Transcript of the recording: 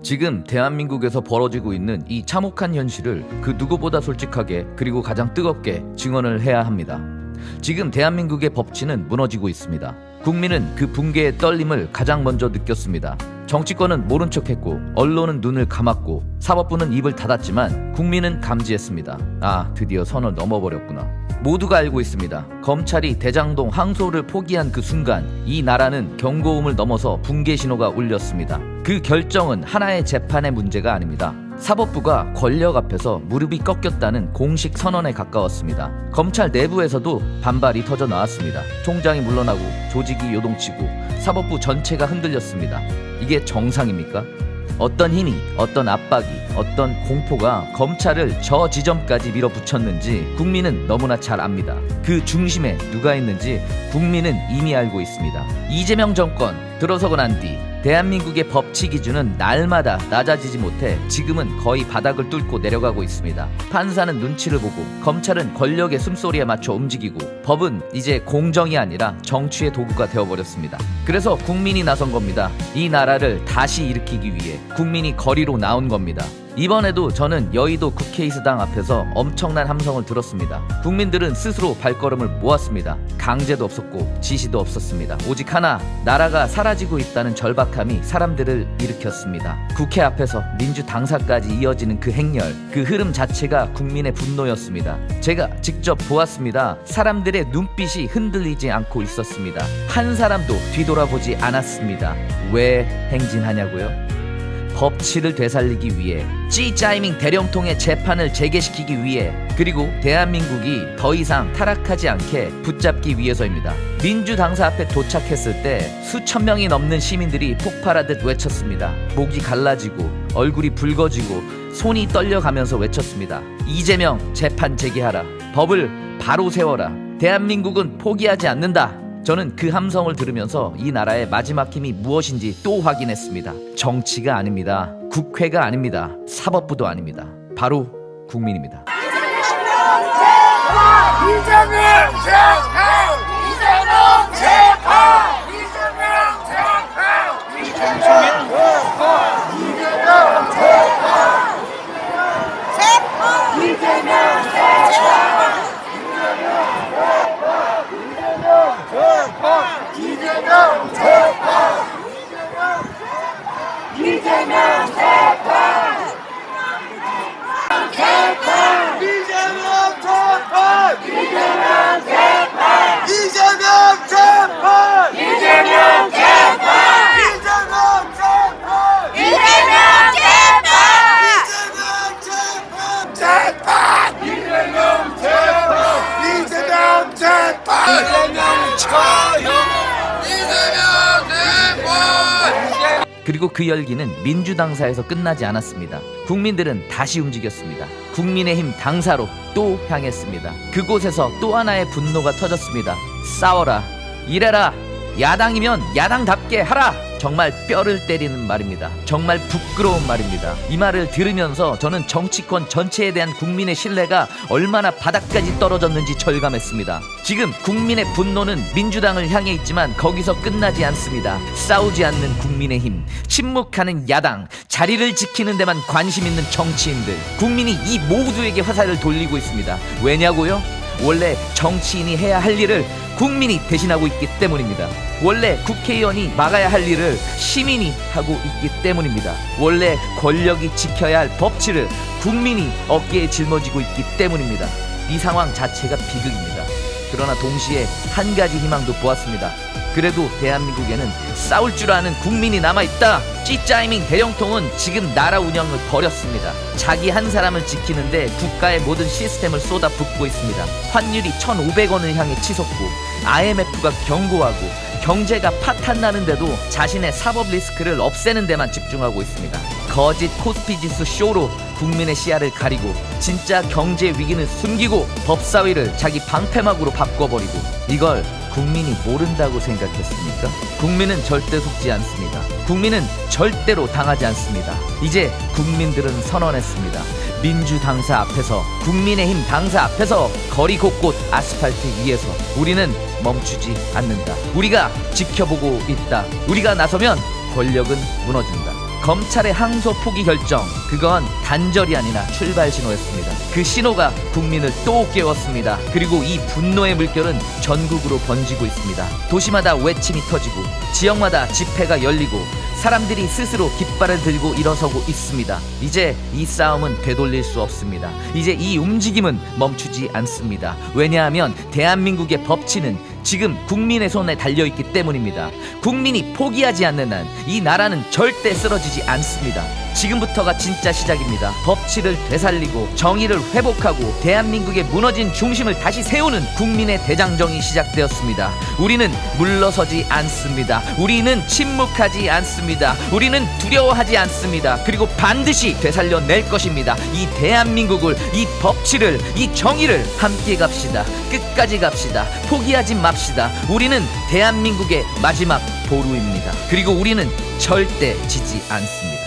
지금 대한민국에서 벌어지고 있는 이 참혹한 현실을 그 누구보다 솔직하게 그리고 가장 뜨겁게 증언을 해야 합니다. 지금 대한민국의 법치는 무너지고 있습니다. 국민은 그 붕괴의 떨림을 가장 먼저 느꼈습니다. 정치권은 모른 척했고 언론은 눈을 감았고 사법부는 입을 닫았지만 국민은 감지했습니다. 아, 드디어 선을 넘어버렸구나. 모두가 알고 있습니다. 검찰이 대장동 항소를 포기한 그 순간 이 나라는 경고음을 넘어서 붕괴 신호가 울렸습니다. 그 결정은 하나의 재판의 문제가 아닙니다. 사법부가 권력 앞에서 무릎이 꺾였다는 공식 선언에 가까웠습니다. 검찰 내부에서도 반발이 터져 나왔습니다. 총장이 물러나고 조직이 요동치고 사법부 전체가 흔들렸습니다. 이게 정상입니까? 어떤 힘이, 어떤 압박이, 어떤 공포가 검찰을 저 지점까지 밀어붙였는지 국민은 너무나 잘 압니다. 그 중심에 누가 있는지 국민은 이미 알고 있습니다. 이재명 정권 들어서고 난 뒤 대한민국의 법치 기준은 날마다 낮아지지 못해 지금은 거의 바닥을 뚫고 내려가고 있습니다. 판사는 눈치를 보고 검찰은 권력의 숨소리에 맞춰 움직이고 법은 이제 공정이 아니라 정치의 도구가 되어버렸습니다. 그래서 국민이 나선 겁니다. 이 나라를 다시 일으키기 위해 국민이 거리로 나온 겁니다. 이번에도 저는 여의도 국회의사당 앞에서 엄청난 함성을 들었습니다. 국민들은 스스로 발걸음을 모았습니다. 강제도 없었고 지시도 없었습니다. 오직 하나, 나라가 사라지고 있다는 절박함이 사람들을 일으켰습니다. 국회 앞에서 민주당사까지 이어지는 그 행렬, 그 흐름 자체가 국민의 분노였습니다. 제가 직접 보았습니다. 사람들의 눈빛이 흔들리지 않고 있었습니다. 한 사람도 뒤돌아보지 않았습니다. 왜 행진하냐고요? 법치를 되살리기 위해, 찌짜이밍 대령통의 재판을 재개시키기 위해, 그리고 대한민국이 더 이상 타락하지 않게 붙잡기 위해서입니다. 민주당사 앞에 도착했을 때 수천 명이 넘는 시민들이 폭발하듯 외쳤습니다. 목이 갈라지고 얼굴이 붉어지고 손이 떨려가면서 외쳤습니다. 이재명 재판 재개하라. 법을 바로 세워라. 대한민국은 포기하지 않는다. 저는 그 함성을 들으면서 이 나라의 마지막 힘이 무엇인지 또 확인했습니다. 정치가 아닙니다. 국회가 아닙니다. 사법부도 아닙니다. 바로 국민입니다. 그리고 그 열기는 민주당사에서 끝나지 않았습니다. 국민들은 다시 움직였습니다. 국민의힘 당사로 또 향했습니다. 그곳에서 또 하나의 분노가 터졌습니다. 싸워라, 일해라, 야당이면 야당답게 하라. 정말 뼈를 때리는 말입니다. 정말 부끄러운 말입니다. 이 말을 들으면서 저는 정치권 전체에 대한 국민의 신뢰가 얼마나 바닥까지 떨어졌는지 절감했습니다. 지금 국민의 분노는 민주당을 향해 있지만 거기서 끝나지 않습니다. 싸우지 않는 국민의힘, 침묵하는 야당, 자리를 지키는 데만 관심 있는 정치인들, 국민이 이 모두에게 화살을 돌리고 있습니다. 왜냐고요? 원래 정치인이 해야 할 일을 국민이 대신하고 있기 때문입니다. 원래 국회의원이 막아야 할 일을 시민이 하고 있기 때문입니다. 원래 권력이 지켜야 할 법치를 국민이 어깨에 짊어지고 있기 때문입니다. 이 상황 자체가 비극입니다. 그러나 동시에 한 가지 희망도 보았습니다. 그래도 대한민국에는 싸울 줄 아는 국민이 남아있다. 찌짜이밍 대령통은 지금 나라 운영을 버렸습니다. 자기 한 사람을 지키는데 국가의 모든 시스템을 쏟아붓고 있습니다. 환율이 1,500원을 향해 치솟고 IMF가 경고하고 경제가 파탄나는데도 자신의 사법 리스크를 없애는 데만 집중하고 있습니다. 거짓 코스피지수 쇼로 국민의 시야를 가리고 진짜 경제 위기는 숨기고 법사위를 자기 방패막으로 바꿔버리고, 이걸 국민이 모른다고 생각했습니까? 국민은 절대 속지 않습니다. 국민은 절대로 당하지 않습니다. 이제 국민들은 선언했습니다. 민주당사 앞에서, 국민의힘 당사 앞에서, 거리 곳곳 아스팔트 위에서 우리는 멈추지 않는다. 우리가 지켜보고 있다. 우리가 나서면 권력은 무너진다. 검찰의 항소 포기 결정, 그건 단절이 아니라 출발 신호였습니다. 그 신호가 국민을 또 깨웠습니다. 그리고 이 분노의 물결은 전국으로 번지고 있습니다. 도시마다 외침이 터지고 지역마다 집회가 열리고 사람들이 스스로 깃발을 들고 일어서고 있습니다. 이제 이 싸움은 되돌릴 수 없습니다. 이제 이 움직임은 멈추지 않습니다. 왜냐하면 대한민국의 법치는 지금 국민의 손에 달려있기 때문입니다. 국민이 포기하지 않는 한 이 나라는 절대 쓰러지지 않습니다. 지금부터가 진짜 시작입니다. 법치를 되살리고 정의를 회복하고 대한민국의 무너진 중심을 다시 세우는 국민의 대장정이 시작되었습니다. 우리는 물러서지 않습니다. 우리는 침묵하지 않습니다. 우리는 두려워하지 않습니다. 그리고 반드시 되살려낼 것입니다. 이 대한민국을, 이 법치를, 이 정의를 함께 갑시다. 끝까지 갑시다. 포기하지 맙시다. 우리는 대한민국의 마지막 보루입니다. 그리고 우리는 절대 지지 않습니다.